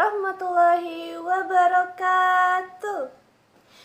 warahmatullahi wabarakatuh.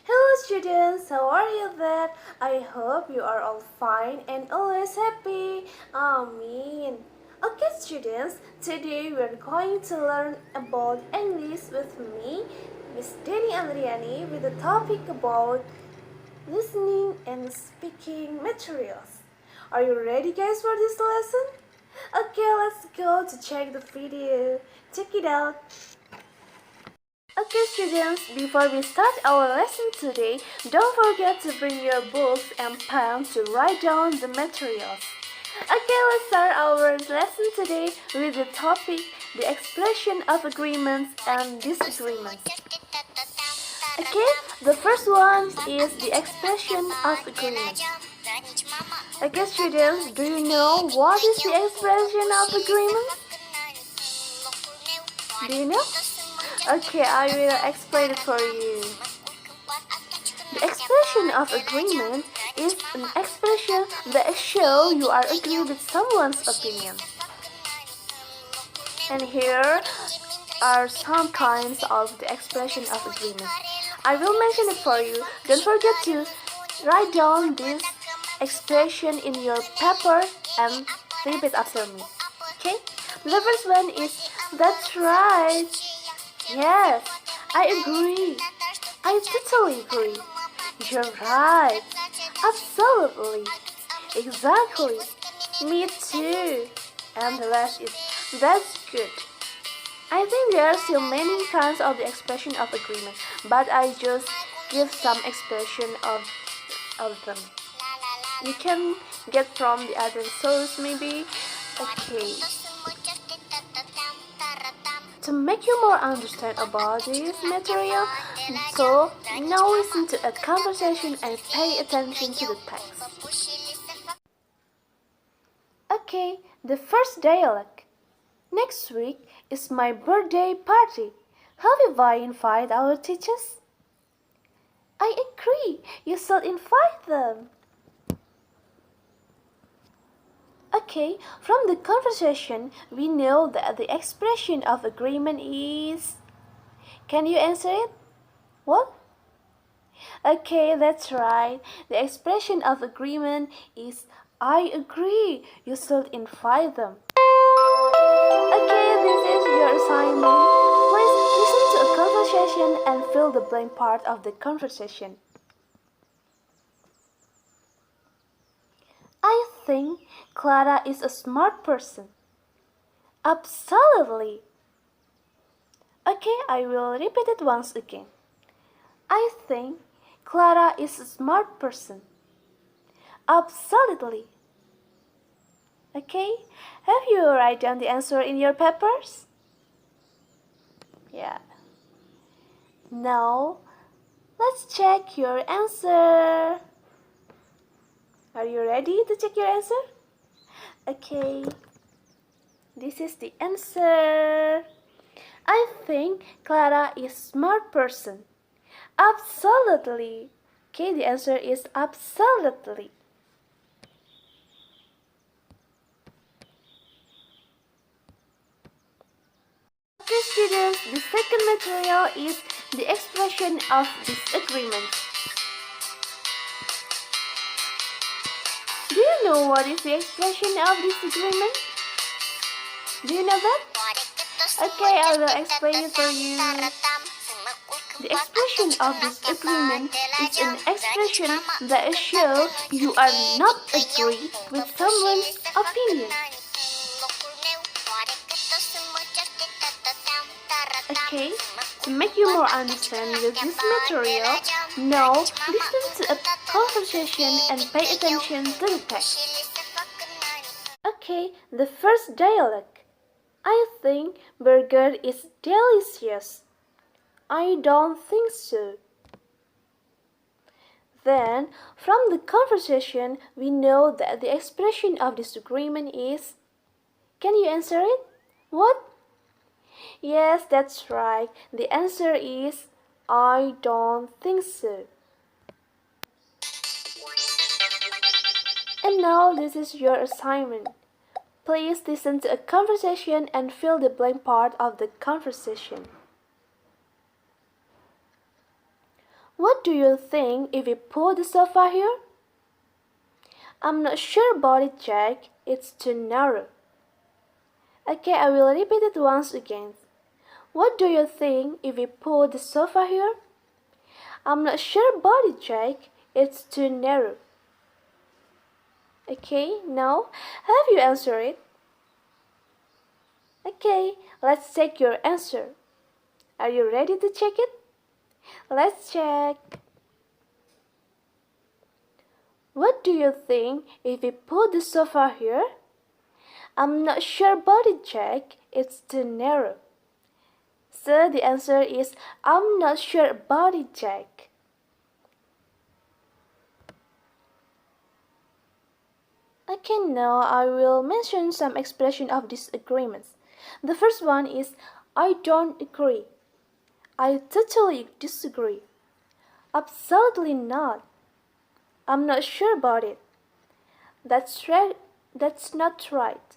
Hello students, how are you there? I hope you are all fine and always happy. Amin. Okay students, today we are going to learn about English with me, Miss Deni Andriyani, with the topic about listening and speaking materials. Are you ready guys for this lesson? Okay, let's go to check the video. Check it out. Okay students, before we start our lesson today, don't forget to bring your books and pen to write down the materials. Okay, let's start our lesson today with the topic, the expression of agreements and disagreements. Okay, the first one is the expression of agreement. Okay students, do you know what is the expression of agreement? Do you know? Okay, I will explain it for you. The expression of agreement is an expression that shows you are agree with someone's opinion. And here are some kinds of the expression of agreement. I will mention it for you. Don't forget to write down this expression in your paper and repeat after me. Okay? The first one is, that's right. Yes, I agree. I totally agree. You're right. Absolutely. Exactly. Me too. And the last is, that's good. I think there are still many kinds of the expression of agreement, but I just give some expression of them. You can get from the other source maybe. Okay. To make you more understand about this material, so now listen to a conversation and pay attention to the text. Okay, the first dialogue. Next week is my birthday party. How will I invite our teachers? I agree, you should invite them. Okay, from the conversation, we know that the expression of agreement is... Can you answer it? What? Okay, that's right. The expression of agreement is I agree, you should invite them. Okay, this is your assignment. Please listen to a conversation and fill the blank part of the conversation. I think Clara is a smart person. Absolutely. Okay, I will repeat it once again. I think Clara is a smart person. Absolutely. Okay, have you write down the answer in your papers? Yeah. Now, let's check your answer. Are you ready to check your answer? Okay. This is the answer. I think Clara is a smart person. Absolutely. Okay, the answer is absolutely. Okay, students, the second material is the expression of disagreement. Do you know what is the expression of disagreement? Do you know that? Okay, I will explain it for you. The expression of disagreement is an expression that shows you are not agree with someone's opinion. Okay, to make you more understand with this material, now listen to a conversation and pay attention to the text. Okay, the first dialogue. I think burger is delicious. I don't think so. Then, from the conversation, we know that the expression of disagreement is... Can you answer it? What? Yes, that's right. The answer is I don't think so. And now this is your assignment. Please listen to a conversation and fill the blank part of the conversation. What do you think if we put the sofa here? I'm not sure about it, Jack. It's too narrow. Okay, I will repeat it once again. What do you think if we put the sofa here? I'm not sure about it, Jack. It's too narrow. Okay, now have you answered it? Okay, let's check your answer. Are you ready to check it? Let's check. What do you think if we put the sofa here? I'm not sure about it, Jack. It's too narrow. So the answer is I'm not sure about it, Jack. Okay, now I will mention some expression of disagreements. The first one is I don't agree. I totally disagree. Absolutely not. I'm not sure about it. That's right. That's not right.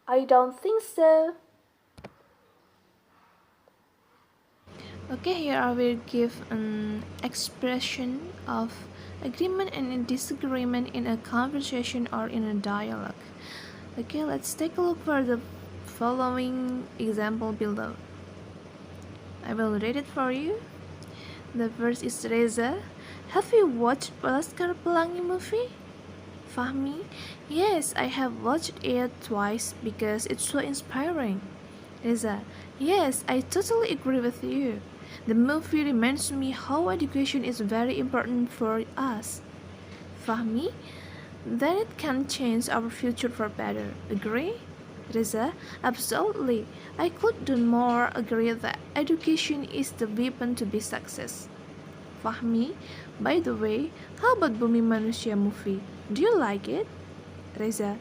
I don't think so. Okay, here I will give an expression of agreement and a disagreement in a conversation or in a dialogue. Okay, let's take a look for the following example below. I will read it for you. The first is Reza. Have you watched Laskar Pelangi movie? Fahmi? Yes, I have watched it twice because it's so inspiring. Reza. Yes, I totally agree with you. The movie reminds me how education is very important for us. Fahmi? Then it can change our future for better. Agree? Reza? Absolutely. I couldn't more agree that education is the weapon to be success. Fahmi? By the way, how about Bumi Manusia movie? Do you like it? Reza?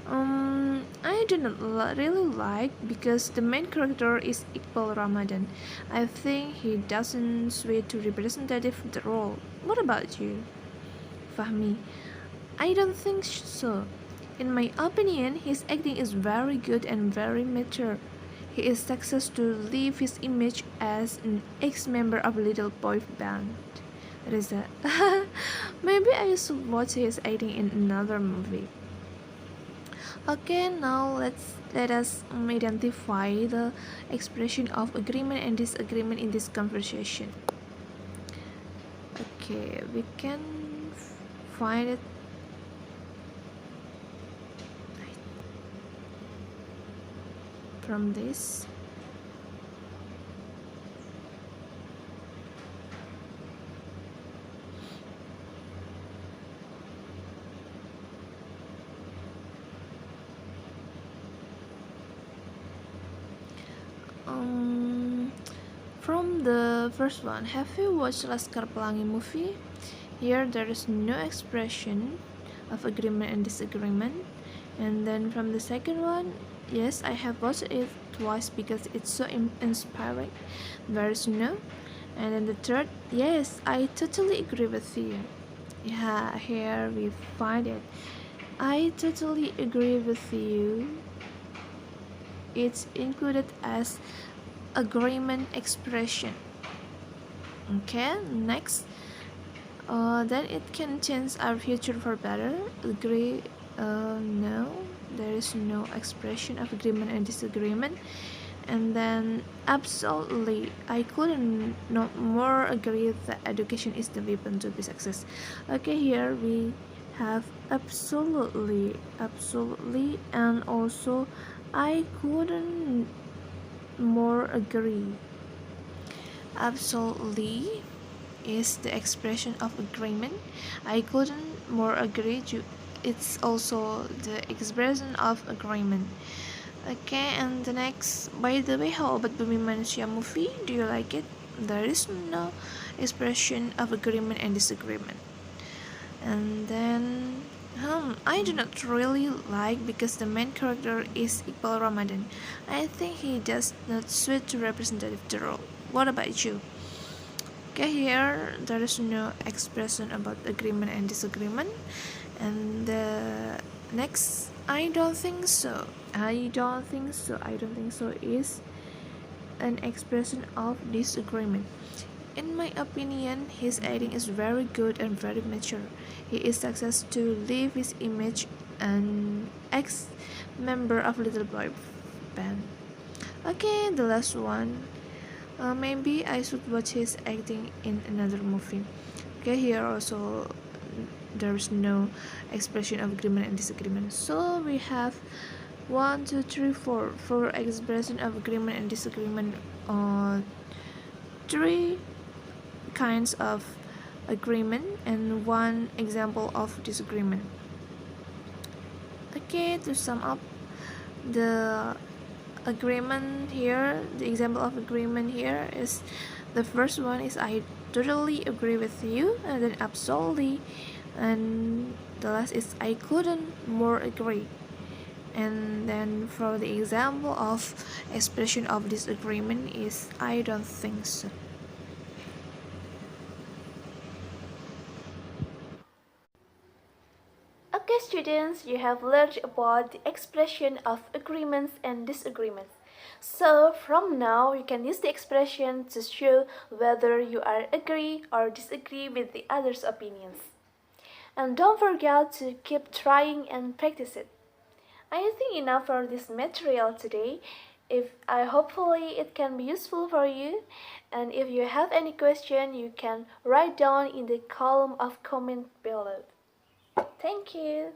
I do not really like because the main character is Iqbal Ramadan. I think he doesn't suit to representative the role. What about you? Fahmi? I don't think so. In my opinion, his acting is very good and very mature. He is success to leave his image as an ex-member of Little Boy Band. Reza? Maybe I should watch his acting in another movie. Okay, now let us identify the expression of agreement and disagreement in this conversation. Okay, we can find it from this. From the first one, have you watched Laskar Pelangi movie? Here there is no expression of agreement and disagreement. And then from the second one, yes, I have watched it twice because it's so inspiring. There is no. And then the third, yes, I totally agree with you. Yeah, here we find it. I totally agree with you. It's included as agreement expression. Okay, next. Then it can change our future for better. Agree? No, there is no expression of agreement and disagreement. And then absolutely, I couldn't not more agree that education is the weapon to be success. Okay, here we have absolutely, and also I couldn't more agree. Absolutely is the expression of agreement. I couldn't more agree. It's also the expression of agreement. Okay, and the next, by the way, how about Bumi Manusia movie? Do you like it? There is no expression of agreement and disagreement. And then I do not really like because the main character is Iqbal Ramadan. I think he does not suit to representative the role. What about you? Okay, here there is no expression about agreement and disagreement. And the next, I don't think so is an expression of disagreement. In my opinion, his acting is very good and very mature. He is success to leave his image an ex-member of Little Boy Band. Okay, the last one. Maybe I should watch his acting in another movie. Okay, here also there's no expression of agreement and disagreement. So we have one, two, three, four expression of agreement and disagreement. Three kinds of agreement and one example of disagreement. Okay, to sum up the agreement here, the example of agreement here is the first one is I totally agree with you, and then absolutely, and the last is I couldn't more agree. And then for the example of expression of disagreement is I don't think so. Okay, students, you have learned about the expression of agreements and disagreements. So, from now, you can use the expression to show whether you are agree or disagree with the other's opinions. And don't forget to keep trying and practice it. I think enough for this material today. If I hopefully it can be useful for you, and if you have any question, you can write down in the column of comment below. Thank you.